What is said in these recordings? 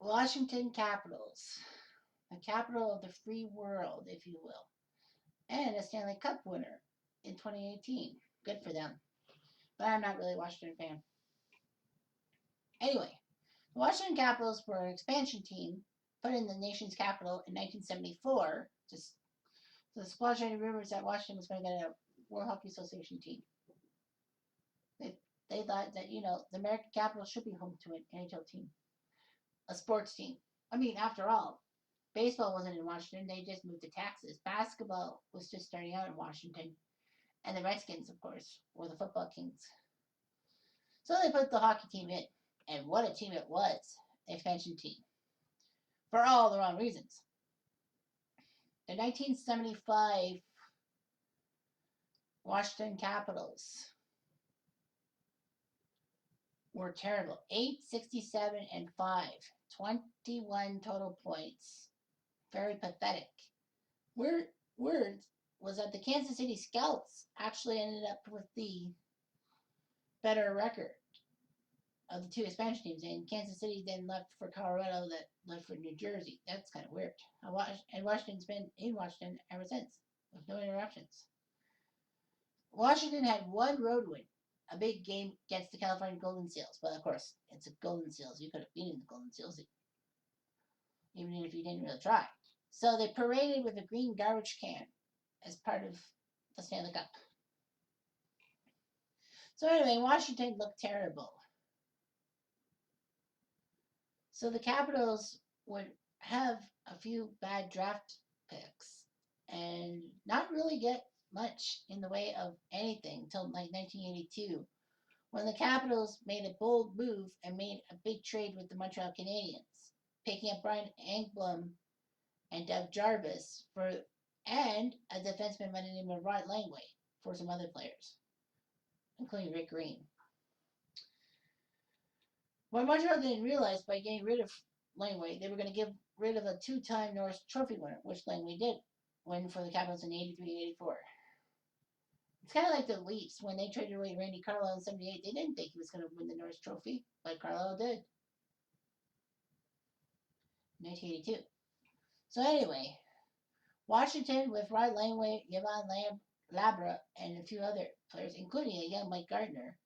Washington Capitals, the capital of the free world, if you will, and a Stanley Cup winner in 2018. Good for them. But I'm not really a Washington fan. Anyway, the Washington Capitals were an expansion team put in the nation's capital in 1974. Just so the squash any rumors that Washington was going to get a World Hockey Association team. They, they thought that, the American capital should be home to an NHL team, a sports team. I mean, after all, baseball wasn't in Washington. They just moved to Texas. Basketball was just starting out in Washington. And the Redskins, of course, were the football kings. So they put the hockey team in. And what a team it was. The expansion team. For all the wrong reasons. The 1975 Washington Capitals were terrible. 8-67 and 5. 21 total points. Very pathetic. Word was that the Kansas City Scouts actually ended up with the better record of the two expansion teams, and Kansas City then left for Colorado, that left for New Jersey. That's kind of weird. And Washington's been in Washington ever since, with no interruptions. Washington had one road win, a big game against the California Golden Seals, but of course, it's a Golden Seals. You could have beaten the Golden Seals, even if you didn't really try. So they paraded with a green garbage can as part of the Stanley Cup. So anyway, Washington looked terrible. So the Capitals would have a few bad draft picks and not really get much in the way of anything until like 1982, when the Capitals made a bold move and made a big trade with the Montreal Canadiens, picking up Brian Engblom and Doug Jarvis and a defenseman by the name of Rod Langway for some other players, including Rick Green. What Montreal didn't realize, by getting rid of Langway, they were going to get rid of a two-time Norris Trophy winner, which Langway did win for the Capitals in 83 and 84. It's kind of like the Leafs. When they traded away Randy Carlyle in 78, they didn't think he was going to win the Norris Trophy, but Carlyle did. 1982. So anyway, Washington, with Rod Langway, Yvonne Labra, and a few other players, including a young Mike Gardner,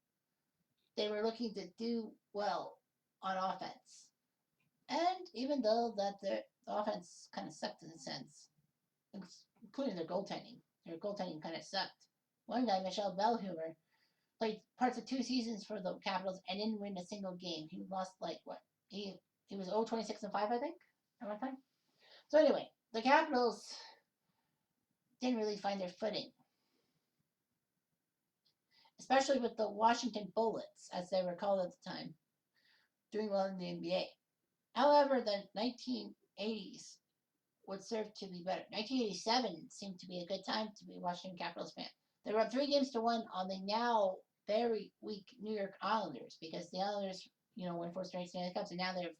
they were looking to do well on offense. And even though that the offense kind of sucked in a sense, including their goaltending kind of sucked. One guy, Michel Belhumer, played parts of 2 seasons for the Capitals and didn't win a single game. He lost He was 0-26 and 5, I think, at one time. So anyway, the Capitals didn't really find their footing, especially with the Washington Bullets, as they were called at the time, doing well in the NBA. However, the 1980s would serve to be better. 1987 seemed to be a good time to be a Washington Capitals fan. They were up 3-1 on the now very weak New York Islanders, because the Islanders, won 4 straight Stanley Cups, and now they've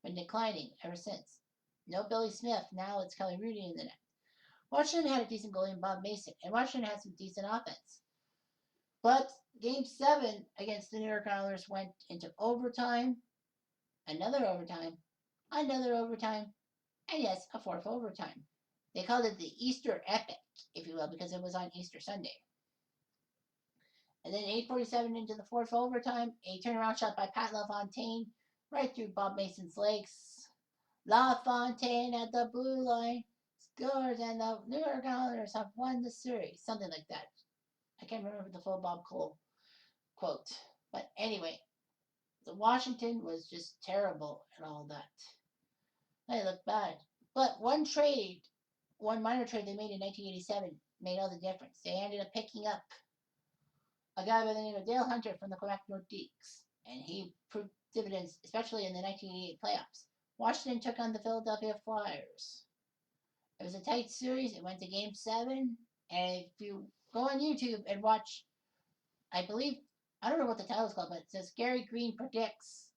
been declining ever since. No Billy Smith, now it's Kelly Rudy in the net. Washington had a decent goalie in Bob Mason, and Washington had some decent offense. But Game 7 against the New York Islanders went into overtime, another overtime, and yes, a 4th overtime. They called it the Easter Epic, if you will, because it was on Easter Sunday. And then 8:47 into the 4th overtime, a turnaround shot by Pat LaFontaine right through Bob Mason's legs. LaFontaine at the blue line scores, and the New York Islanders have won the series. Something like that. I can't remember the full Bob Cole quote. But anyway, the Washington was just terrible and all that. They looked bad. But one minor trade they made in 1987 made all the difference. They ended up picking up a guy by the name of Dale Hunter from the Quebec Nordiques, and he proved dividends, especially in the 1988 playoffs. Washington took on the Philadelphia Flyers. It was a tight series. It went to Game 7, and if you go on YouTube and watch, I don't know what the title is called, but it says Gary Green predicts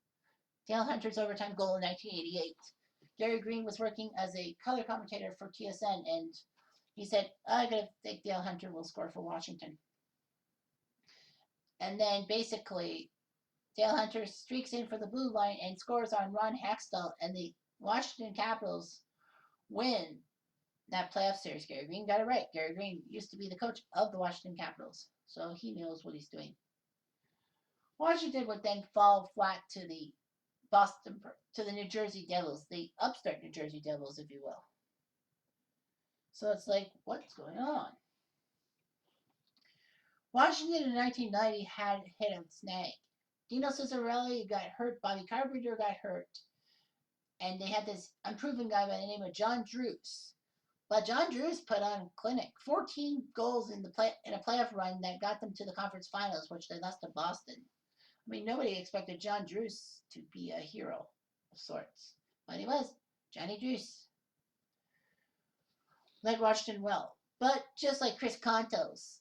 Dale Hunter's overtime goal in 1988. Gary Green was working as a color commentator for TSN, and he said, I gotta think Dale Hunter will score for Washington. And then basically, Dale Hunter streaks in for the blue line and scores on Ron Hextall, and the Washington Capitals win that playoff series. Gary Green got it right. Gary Green used to be the coach of the Washington Capitals, so he knows what he's doing. Washington would then fall flat to the New Jersey Devils, the upstart New Jersey Devils, if you will. So it's like, what's going on? Washington in 1990 had hit a snag. Dino Ciccarelli got hurt, Bobby Carpenter got hurt, and they had this unproven guy by the name of John Drews. But John Drews put on a clinic, 14 goals in a playoff run that got them to the conference finals, which they lost to Boston. I mean, nobody expected John Drews to be a hero of sorts, but he was. Johnny Drews led Washington well, but just like Chris Kontos,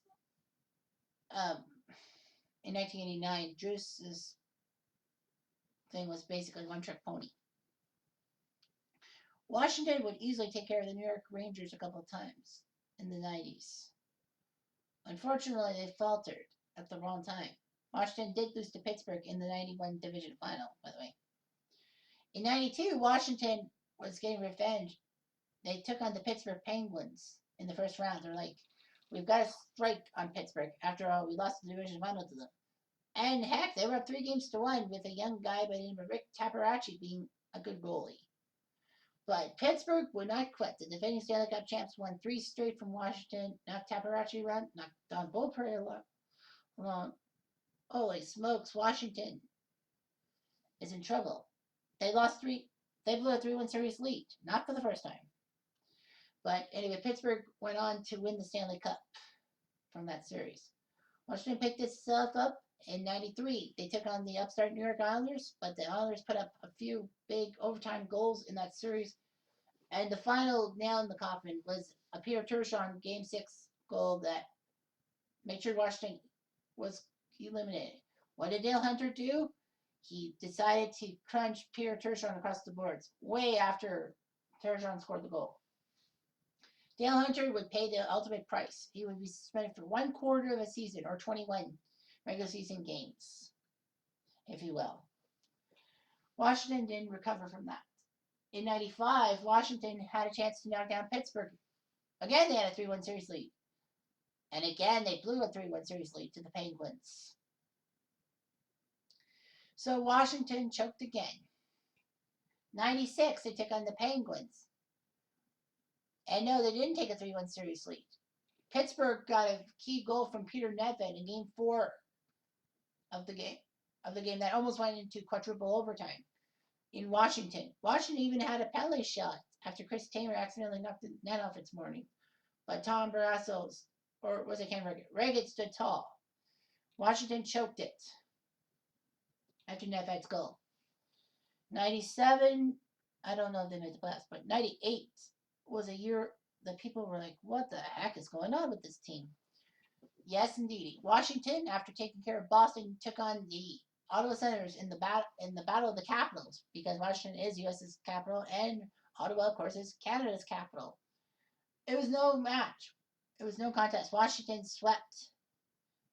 in 1989, Drews' thing was basically one-trick pony. Washington would easily take care of the New York Rangers a couple of times in the 90s. Unfortunately, they faltered at the wrong time. Washington did lose to Pittsburgh in the 91 division final, by the way. In 92, Washington was getting revenge. They took on the Pittsburgh Penguins in the first round. They're like, we've got to strike on Pittsburgh. After all, we lost the division final to them. And heck, they were up 3-1 with a young guy by the name of Rick Taparachi being a good goalie. But Pittsburgh would not quit. The defending Stanley Cup champs won 3 straight from Washington. Knocked Taparachi run, knocked Don Beaupre along. Holy smokes, Washington is in trouble. They blew a 3-1 series lead. Not for the first time. But anyway, Pittsburgh went on to win the Stanley Cup from that series. Washington picked itself up in 93. They took on the upstart New York Islanders, but the Islanders put up a few big overtime goals in that series. And the final nail in the coffin was a Peter Turgeon Game 6 goal that made sure Washington was eliminated. What did Dale Hunter do? He decided to crunch Peter Turgeon across the boards way after Turgeon scored the goal. Dale Hunter would pay the ultimate price. He would be suspended for 1/4 of a season, or 21 regular season games, if you will. Washington didn't recover from that. In 95, Washington had a chance to knock down Pittsburgh. Again, they had a 3-1 series lead. And again, they blew a 3-1 series lead to the Penguins. So Washington choked again. 96, they took on the Penguins. And no, they didn't take a 3-1 series lead. Pittsburgh got a key goal from Peter Nedved in Game 4 of the game that almost went into quadruple overtime in Washington. Washington even had a penalty shot after Chris Tamer accidentally knocked the net off its morning. But Tom Barrasso, or was it Ken Reggett stood tall. Washington choked it after Nedved's goal. 97, I don't know if they made the playoffs, but 98 was a year that people were like, what the heck is going on with this team? Yes, indeed. Washington, after taking care of Boston, took on the Ottawa Senators in the battle of the capitals, because Washington is U.S.'s capital and Ottawa, of course, is Canada's capital. It was no match. It was no contest. Washington swept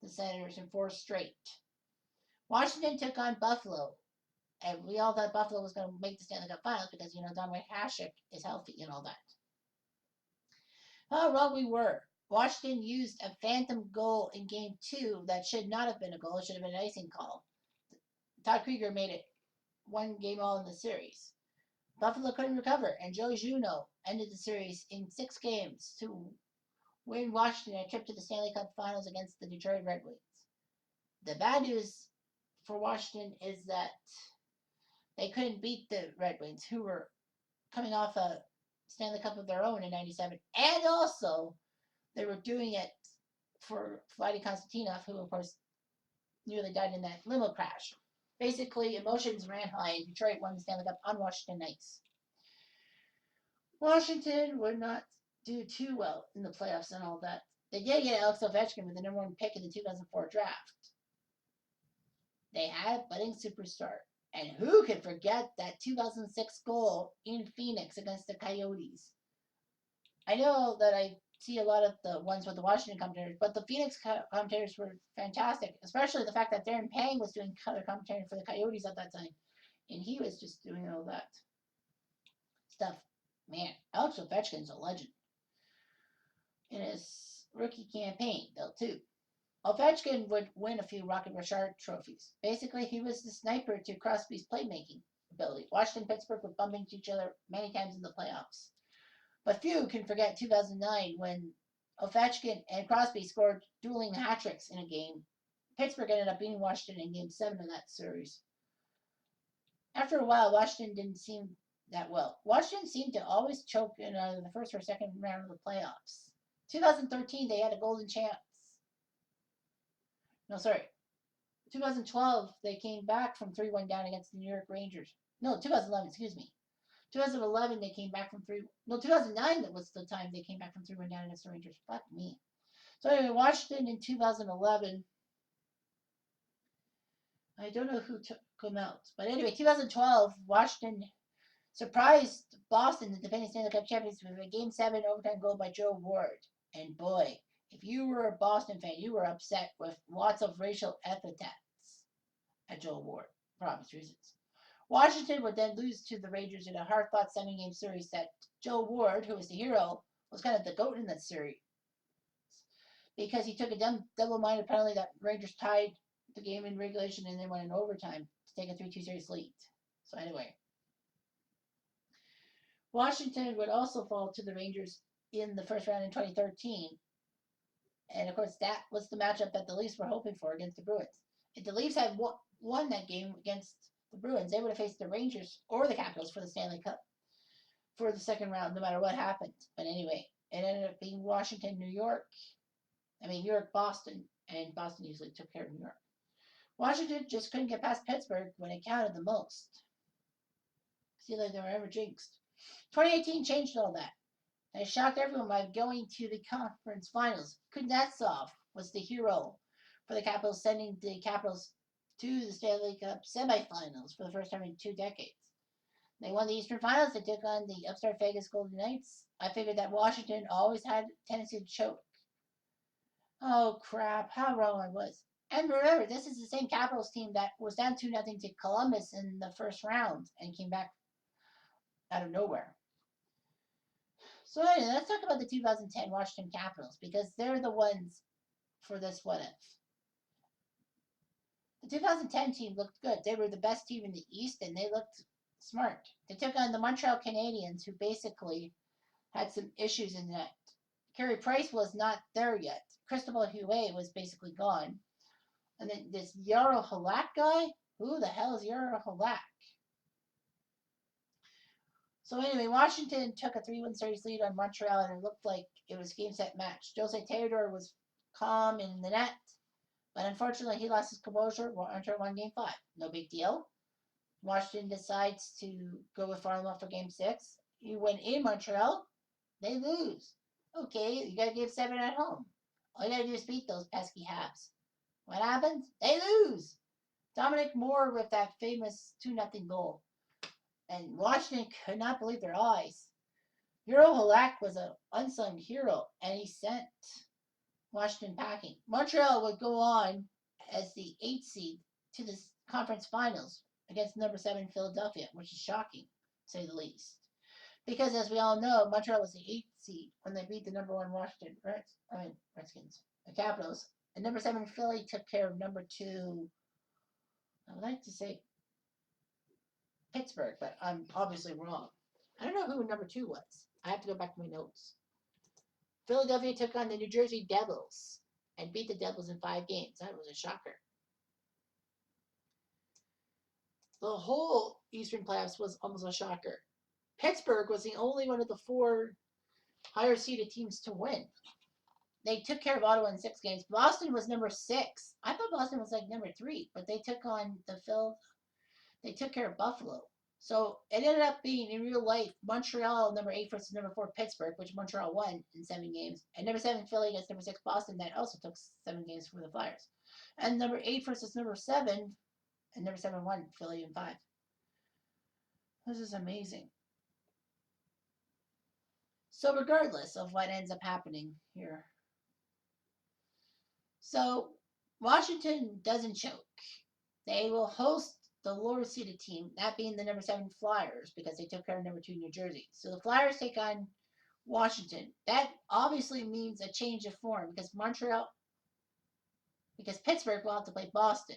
the Senators in 4 straight. Washington took on Buffalo, and we all thought Buffalo was going to make the Stanley Cup Finals because, Donovan Hasek is healthy and all that. How wrong we were. Washington used a phantom goal in Game 2 that should not have been a goal. It should have been an icing call. Todd Krieger made it 1 game all in the series. Buffalo couldn't recover, and Joe Juneau ended the series in 6 games to win Washington a trip to the Stanley Cup Finals against the Detroit Red Wings. The bad news for Washington is that they couldn't beat the Red Wings, who were coming off a Stanley Cup of their own in 97, and also they were doing it for Vladimir Konstantinov, who of course nearly died in that limo crash. Basically, emotions ran high, and Detroit won the Stanley Cup on Washington nights. Washington would not do too well in the playoffs and all that. They did get Alex Ovechkin with the #1 pick in the 2004 draft. They had a budding superstar. And who could forget that 2006 goal in Phoenix against the Coyotes? I know that I see a lot of the ones with the Washington commentators, but the Phoenix commentators were fantastic, especially the fact that Darren Pang was doing color commentary for the Coyotes at that time, and he was just doing all that stuff. Man, Alex Ovechkin's a legend in his rookie campaign, though, too. Ovechkin would win a few Rocket Richard trophies. Basically, he was the sniper to Crosby's playmaking ability. Washington and Pittsburgh were bumping into each other many times in the playoffs. But few can forget 2009 when Ovechkin and Crosby scored dueling hat tricks in a game. Pittsburgh ended up beating Washington in Game 7 of that series. After a while, Washington didn't seem that well. Washington seemed to always choke in either the first or second round of the playoffs. 2013, they had a golden chance. No, sorry. 2012, they came back from 3-1 down against the New York Rangers. No, 2011, excuse me. 2011, they came back from 3. No, 2009, that was the time they came back from 3-1 down against the Rangers. Fuck me. So anyway, Washington in 2011. I don't know who took them out. But anyway, 2012, Washington surprised Boston, the defending Stanley Cup champions, with a Game 7 overtime goal by Joe Ward. And boy, if you were a Boston fan, you were upset with lots of racial epithets at Joe Ward for obvious reasons. Washington would then lose to the Rangers in a hard-fought 7-game series that Joe Ward, who was the hero, was kind of the GOAT in that series because he took a double-minded penalty that Rangers tied the game in regulation and then went in overtime to take a 3-2 series lead. So anyway, Washington would also fall to the Rangers in the first round in 2013. And of course, that was the matchup that the Leafs were hoping for against the Bruins. If the Leafs had won that game against the Bruins, they would have faced the Rangers or the Capitals for the Stanley Cup for the second round, no matter what happened. But anyway, it ended up being Washington, New York, Boston, and Boston usually took care of New York. Washington just couldn't get past Pittsburgh when it counted the most. See, like they were ever jinxed. 2018 changed all that. And it shocked everyone by going to the conference finals. Kuznetsov was the hero for the Capitals, sending the Capitals to the Stanley Cup semifinals for the first time in 2 decades. They won the Eastern Finals. They took on the upstart Vegas Golden Knights. I figured that Washington always had a tendency to choke. Oh, crap. How wrong I was. And remember, this is the same Capitals team that was down 2-0 to Columbus in the first round and came back out of nowhere. So anyway, let's talk about the 2010 Washington Capitals because they're the ones for this what if. The 2010 team looked good. They were the best team in the East and they looked smart. They took on the Montreal Canadiens, who basically had some issues in net. Carey Price was not there yet. Cristobal Huet was basically gone. And then this Jaro Halak guy? Who the hell is Jaro Halak? So anyway, Washington took a 3-1 series lead on Montreal, and it looked like it was game, set, match. Jose Theodore was calm in the net, but unfortunately he lost his composure. Montreal won Game 5. No big deal. Washington decides to go with Varlamov for Game 6. You win in Montreal, they lose. Okay, you got Game 7 at home. All you got to do is beat those pesky Habs. What happens? They lose. Dominic Moore with that famous 2-0 goal. And Washington could not believe their eyes. Jaro Halak was an unsung hero, and he sent Washington packing. Montreal would go on as the 8th seed to the conference finals against number 7 Philadelphia, which is shocking, to say the least. Because as we all know, Montreal was the 8th seed when they beat the number 1 Washington Redskins, the Capitals. And number 7 Philly took care of number 2, I would like to say Pittsburgh, but I'm obviously wrong. I don't know who number 2 was. I have to go back to my notes. Philadelphia took on the New Jersey Devils and beat the Devils in 5 games. That was a shocker. The whole Eastern playoffs was almost a shocker. Pittsburgh was the only one of the 4 higher seeded teams to win. They took care of Ottawa in 6 games. Boston was number 6. I thought Boston was like number 3, but they took on they took care of Buffalo. So it ended up being, in real life, Montreal number 8 versus number 4 Pittsburgh, which Montreal won in 7 games. And number 7 Philly against number 6 Boston, that also took 7 games for the Flyers. And number 8 versus number 7, and number 7 won Philly in 5. This is amazing. So regardless of what ends up happening here, so Washington doesn't choke. They will host the lower seeded team, that being the number 7 Flyers, because they took care of number 2 New Jersey. So the Flyers take on Washington. That obviously means a change of form because Pittsburgh will have to play Boston.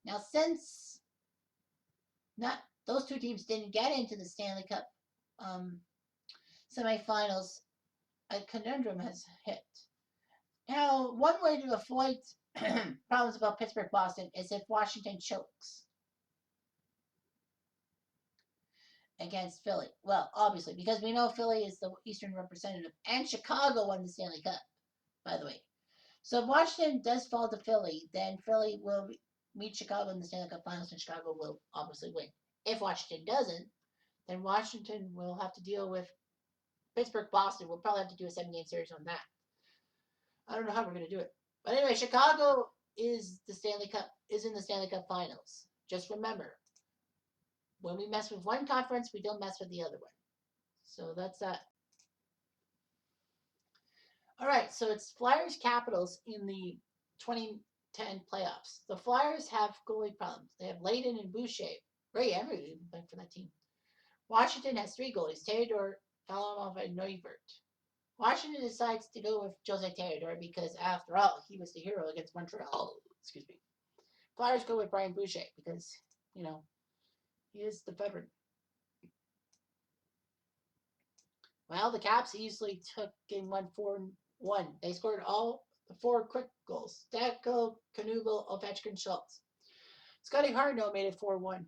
Now, since not those two teams didn't get into the Stanley Cup um, semifinals, a conundrum has hit. Now, one way to avoid problems about Pittsburgh Boston is if Washington chokes against Philly. Well, obviously, because we know Philly is the Eastern representative, and Chicago won the Stanley Cup, by the way. So if Washington does fall to Philly, then Philly will meet Chicago in the Stanley Cup Finals, and Chicago will obviously win. If Washington doesn't, then Washington will have to deal with Pittsburgh Boston. We'll probably have to do a 7-game series on that. I don't know how we're going to do it. But anyway, Chicago is in the Stanley Cup Finals. Just remember, when we mess with one conference, we don't mess with the other one. So that's that. All right, so it's Flyers Capitals in the 2010 playoffs. The Flyers have goalie problems. They have Layden and Boucher. Ray Emery playing for that team. Washington has 3 goalies: Theodore, Kalamov, and Neuvert. Washington decides to go with Jose Theodore because, after all, he was the hero against Montreal. Excuse me. Flyers go with Brian Boucher because, he is the veteran. Well, the Caps easily took game 1 4-1. They scored all the 4 quick goals: Steckel, Knuble, Ovechkin, Schultz. Scotty Hartnell made it 4-1.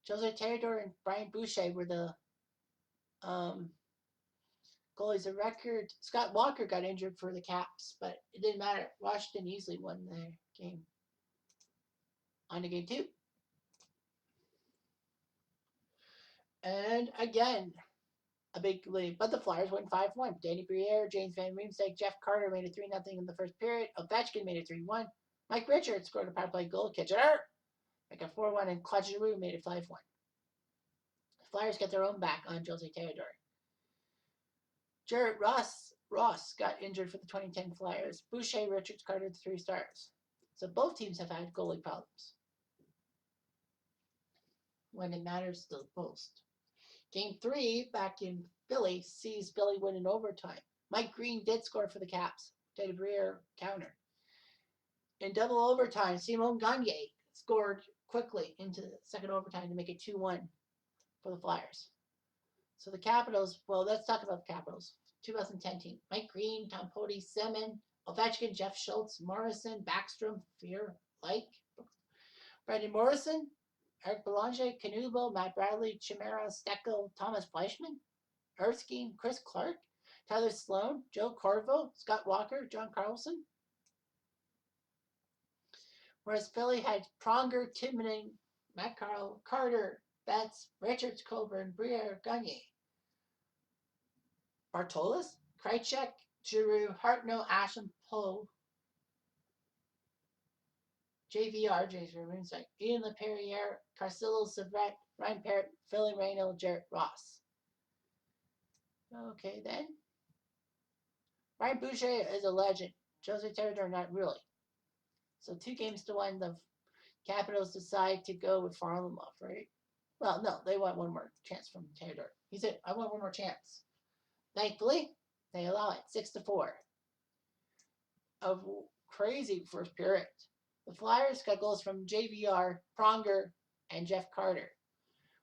Jose Theodore and Brian Boucher were the goalies of record. Scott Walker got injured for the Caps, but it didn't matter. Washington easily won their game. On to game 2. And again, a big lead, but the Flyers win 5-1. Danny Briere, James Van Riemsdyk, Jeff Carter made it 3-0 in the first period. Ovechkin made it 3-1. Mike Richards scored a power play goal. Kitchener make it 4-1, and Claude Giroux made it 5-1. The Flyers get their own back on Jose Theodore. Jared Ross got injured for the 2010 Flyers. Boucher, Richards, Carter, the 3 stars. So both teams have had goalie problems when it matters the most. Game 3, back in Philly, sees Philly win in overtime. Mike Green did score for the Caps. Danny Briere counter. In double overtime, Simon Gagne scored quickly into the second overtime to make it 2-1 for the Flyers. So the Capitals, well, let's talk about the Capitals. 2010 team: Mike Green, Tom Poti, Semin, Ovechkin, Jeff Schultz, Morrison, Backstrom, Fear, Brandon Morrison, Eric Belanger, Knuble, Matt Bradley, Chimera, Steckel, Thomas Fleischman, Erskine, Chris Clark, Tyler Sloan, Joe Corvo, Scott Walker, John Carlson. Whereas Philly had Pronger, Timonen, Matt Carter, Betts, Richards, Coburn, Briere, Gagne. Bartolas, Krejcik, Giroux, Hartnell, Asham, Poe, JVR, James Moonsight, Ian LaPerriere, Carcillo, Savret, Ryan Parrott, Philly Rayno, Jarrett Ross. Okay, then. Brian Boucher is a legend. Jose Theodore, not really. So 2-1, the Capitals decide to go with Varlamov, right? Well, no, they want one more chance from Theodore. He said, I want one more chance. Thankfully, they allow it. 6-4. A crazy first period. The Flyers got goals from JVR, Pronger, and Jeff Carter,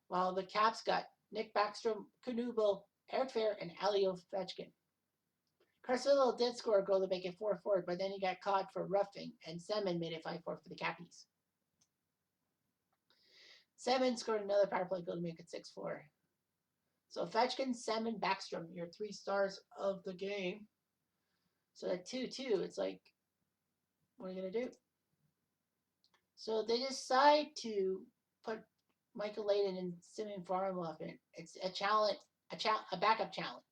while the Caps got Nick Backstrom, Knuble, Eric Fair, and Ali Ovechkin. Carcillo did score a goal to make it 4-4, but then he got caught for roughing, and Semin made it 5-4 for the Cappies. Semin scored another power play goal to make it 6-4. So Ovechkin, Semin, Backstrom, your 3 stars of the game. So at 2-2, it's like, what are you going to do? So they decide to put Michael Layden and Simon Varlamov in. It's a challenge, a backup challenge.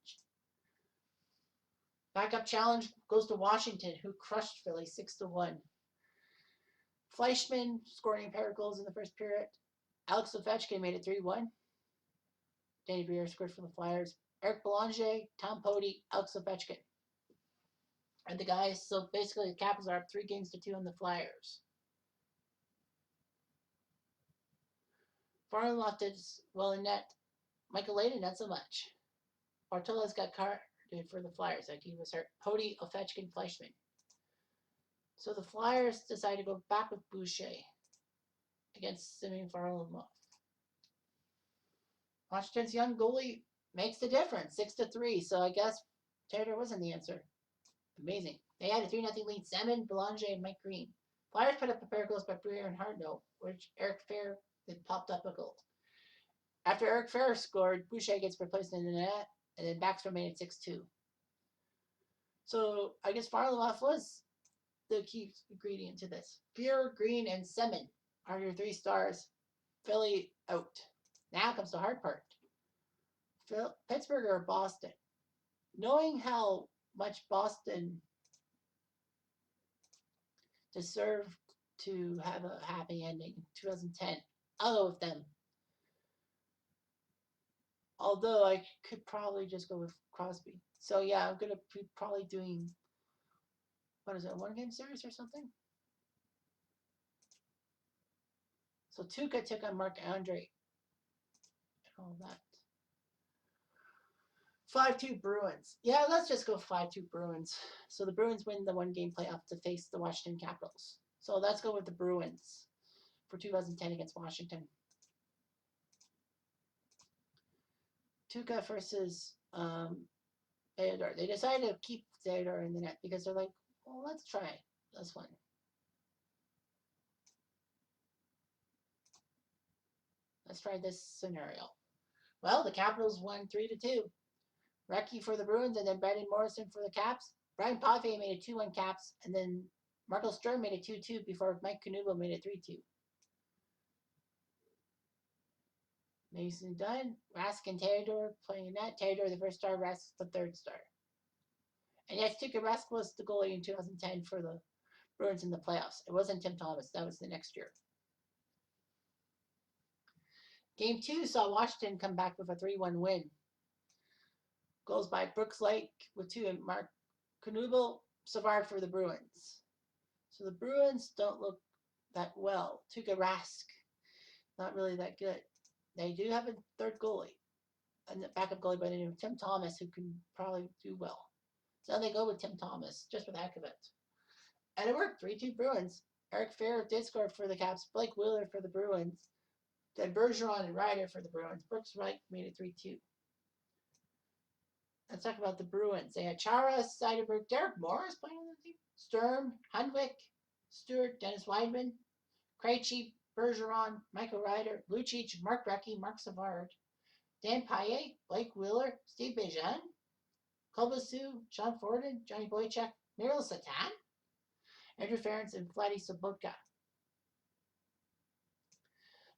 Backup challenge goes to Washington, who crushed Philly 6-1. Fleischman scoring a pair of goals in the first period. Alex Ovechkin made it 3-1. Danny Briere scored for the Flyers. Eric Belanger, Tom Poti, Alex Ovechkin. And the guys, so basically the Capitals are up 3-2 on the Flyers. Farland did well in net. Michael Layden, not so much. Bartola's got carded for the Flyers, like he was hurt. Poti, Ovechkin, Fleischmann. So the Flyers decide to go back with Boucher against Simeon Farland. Washington's young goalie makes the difference, 6-3. So I guess Taylor wasn't the answer. Amazing. They had a 3-0 lead. Semin, Belanger, and Mike Green. Flyers put up a pair of goals by Briere and Hartnell, which Eric Fehr had popped up a goal. After Eric Fehr scored, Boucher gets replaced in the net, and then Backstrom made it 6-2. So I guess Farland was the key ingredient to this. Fehr, Green, and Semin are your 3 stars. Philly out. Now comes the hard part. Pittsburgh or Boston? Knowing how much Boston deserved to have a happy ending in 2010, I'll go with them. Although I could probably just go with Crosby. So yeah, I'm going to be probably doing, what is it, a 1-game series or something? So Tuukka took on Marc-Andre and all that. 5-2 Bruins. Yeah, let's just go 5-2 Bruins. So the Bruins win the 1-game playoff to face the Washington Capitals. So let's go with the Bruins for 2010 against Washington. Tuukka versus Theodore. They decided to keep Theodore in the net because they're like, well, let's try this one. Let's try this scenario. Well, the Capitals won 3-2. Recchi for the Bruins, and then Brandon Morrison for the Caps. Brian Potvin made a 2-1 Caps, and then Marco Sturm made a 2-2 before Mike Knuble made a 3-2. Mason Dunn, Rask and Theodore playing in net. Theodore the first star, Rask the third star. And yes, Tuukka Rask was the goalie in 2010 for the Bruins in the playoffs. It wasn't Tim Thomas. That was the next year. Game 2 saw Washington come back with a 3-1 win. Goals by Brooks Lake with 2 and Mark Knuble, Savard for the Bruins. So the Bruins don't look that well. Tuukka Rask, not really that good. They do have a third goalie, a backup goalie by the name of Tim Thomas, who can probably do well. So they go with Tim Thomas, just for the heck of it. And it worked, 3-2 Bruins. Eric Fehr did score for the Caps. Blake Wheeler for the Bruins. Then Bergeron and Ryder for the Bruins. Brooks Wright made it 3-2. Let's talk about the Bruins. They had Chara, Seidenberg, Derek Morris playing on the team. Sturm, Hundwick, Stewart, Dennis Weidman, Krejci, Bergeron, Michael Ryder, Lucic, Mark Recchi, Mark Savard, Dan Paillet, Blake Wheeler, Steve Bégin, Kobasu, Sean Forden, Johnny Boychuk, Miro Satan, Andrew Ferentz, and Vladdy Sobotka.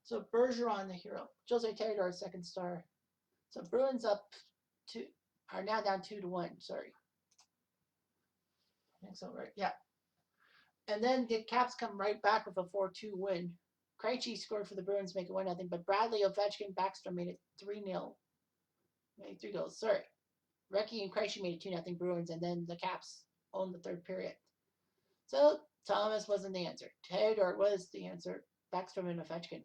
So Bergeron, the hero. Jose Theodore, second star. So Bruins are now down 2-1. Sorry. I think so, right? Yeah. And then the Caps come right back with a 4-2 win. Krejci scored for the Bruins, make it 1-0, but Bradley, Ovechkin, Backstrom made it 3-0. Made 3 goals. Sorry. Recchi and Krejci made it 2-0 Bruins, and then the Caps owned the third period. So Thomas wasn't the answer. Theodore was the answer. Backstrom and Ovechkin.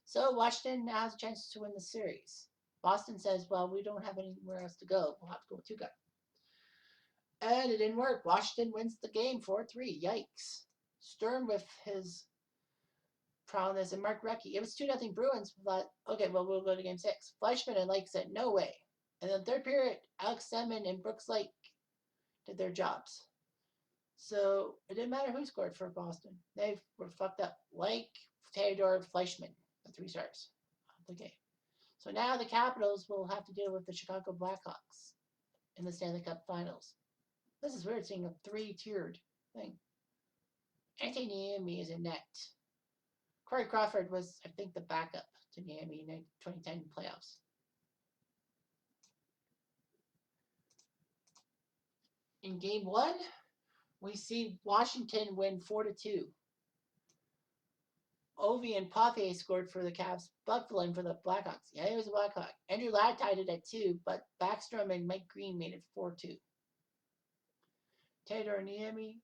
So Washington now has a chance to win the series. Boston says, well, we don't have anywhere else to go. We'll have to go with Tuukka. And it didn't work. Washington wins the game 4-3. Yikes. Sturm with his prowess and Mark Recchi. It was 2-0 Bruins, but okay, well, we'll go to game 6. Fleischmann and Lake said, no way. And then third period, Alex Semin and Brooks Lake did their jobs. So it didn't matter who scored for Boston. They were fucked up. Lake, Theodore, Fleischmann, the 3 stars of the game. So now the Capitals will have to deal with the Chicago Blackhawks in the Stanley Cup Finals. This is weird, seeing a 3-tiered thing. Anthony Niemi is in net. Corey Crawford was, I think, the backup to Niemi in the 2010 playoffs. In game 1, we see Washington win 4-2 Ovi and Pape scored for the Cavs. Buckland for the Blackhawks. Yeah, he was a Blackhawk. Andrew Ladd tied it at 2, but Backstrom and Mike Green made it 4-2. Theodore Niemi,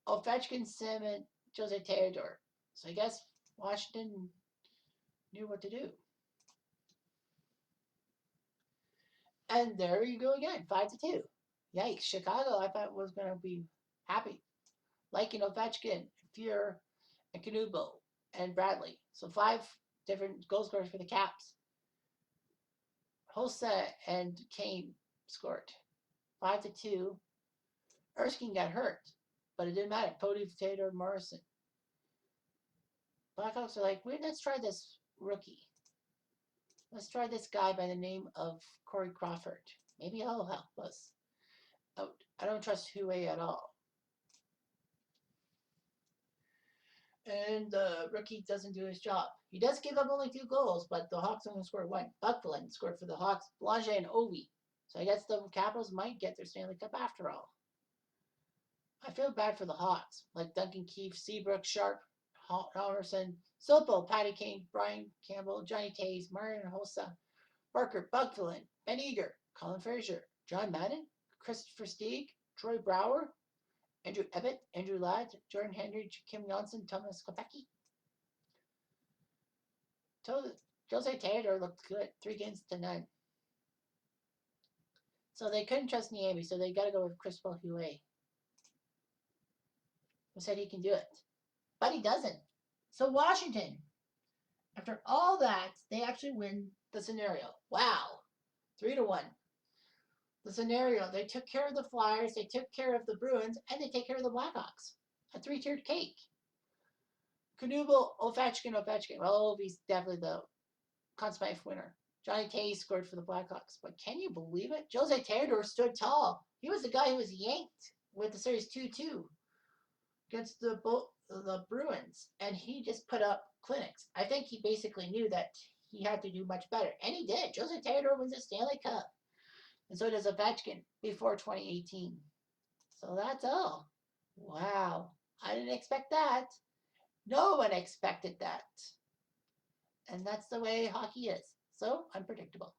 Ovechkin, Sim, and Jose Theodore. So I guess Washington knew what to do. And there you go again, 5-2. Yikes! Chicago, I thought was going to be happy, liking Ovechkin, Fuhr, and Knuble, and Bradley. So 5 different goal scorers for the Caps. Hossa and Kane scored 5-2. Erskine got hurt, but it didn't matter. Pody, Taylor, Morrison. Blackhawks are like, let's try this rookie. Let's try this guy by the name of Corey Crawford. Maybe he'll help us out. I don't trust Huey at all. And the rookie doesn't do his job. He does give up only 2 goals, but the Hawks only scored 1. Buckland scored for the Hawks, Blanche and Ovi. So I guess the Capitals might get their Stanley Cup after all. I feel bad for the Hawks, like Duncan Keefe, Seabrook, Sharp, Halverson, Sopo, Patty Kane, Brian Campbell, Johnny Tays, Marian Hossa, Barker, Buckland, Ben Eager, Colin Fraser, John Madden, Christopher Stieg, Troy Brower, Andrew Ebbett, Andrew Ladd, Jordan Henry, Kim Johnson, Thomas Kopecky. Jose Theodore looked good, 3-0. So they couldn't trust Niemi, so they got to go with Chris Paul Huey, who said he can do it. But he doesn't. So Washington, after all that, they actually win the scenario. Wow. 3-1. The scenario, they took care of the Flyers, they took care of the Bruins, and they take care of the Blackhawks. A 3-tiered cake. Knuble, Ovechkin. Well, he's definitely the Conn Smythe winner. Johnny Tays scored for the Blackhawks. But can you believe it? Jose Theodore stood tall. He was the guy who was yanked with the series 2-2 against the Bruins. And he just put up clinics. I think he basically knew that he had to do much better. And he did. Jose Theodore wins the Stanley Cup. And so does Ovechkin before 2018. So that's all. Wow. I didn't expect that. No one expected that. And that's the way hockey is. So unpredictable.